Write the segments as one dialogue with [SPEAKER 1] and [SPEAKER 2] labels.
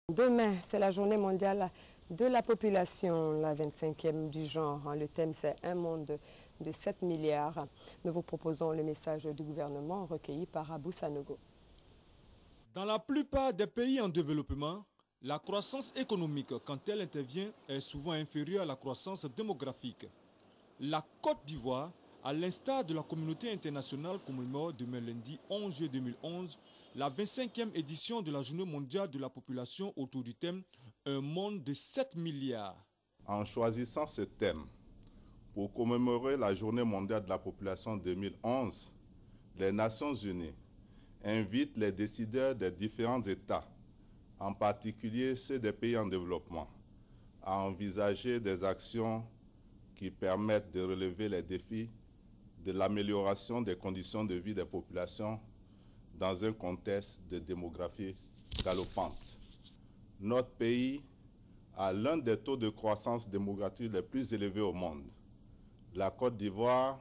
[SPEAKER 1] Demain, c'est la journée mondiale de la population, la 25e du genre. Le thème, c'est un monde de 7 milliards. Nous vous proposons le message du gouvernement recueilli par Abou Sanogo.
[SPEAKER 2] Dans la plupart des pays en développement, la croissance économique, quand elle intervient, est souvent inférieure à la croissance démographique. La Côte d'Ivoire, à l'instar de la communauté internationale, commémore demain lundi 11 juillet 2011 la 25e édition de la Journée mondiale de la population autour du thème « Un monde de 7 milliards ».
[SPEAKER 3] En choisissant ce thème pour commémorer la Journée mondiale de la population 2011, les Nations unies invitent les décideurs des différents États, en particulier ceux des pays en développement, à envisager des actions qui permettent de relever les défis de l'amélioration des conditions de vie des populations dans un contexte de démographie galopante. Notre pays a l'un des taux de croissance démographique les plus élevés au monde. La Côte d'Ivoire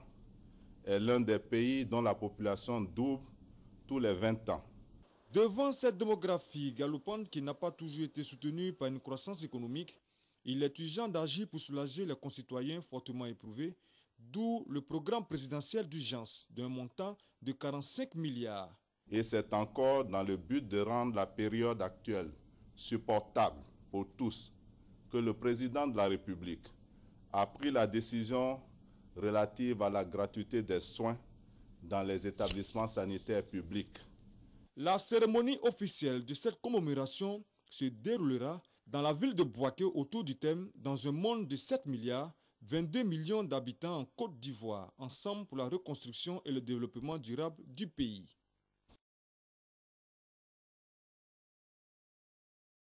[SPEAKER 3] est l'un des pays dont la population double tous les 20 ans.
[SPEAKER 2] Devant cette démographie galopante qui n'a pas toujours été soutenue par une croissance économique, il est urgent d'agir pour soulager les concitoyens fortement éprouvés, d'où le programme présidentiel d'urgence d'un montant de 45 milliards.
[SPEAKER 3] Et c'est encore dans le but de rendre la période actuelle supportable pour tous que le président de la République a pris la décision relative à la gratuité des soins dans les établissements sanitaires publics.
[SPEAKER 2] La cérémonie officielle de cette commémoration se déroulera dans la ville de Bouaké autour du thème « Dans un monde de 7 milliards, 22 millions d'habitants en Côte d'Ivoire, ensemble pour la reconstruction et le développement durable du pays ».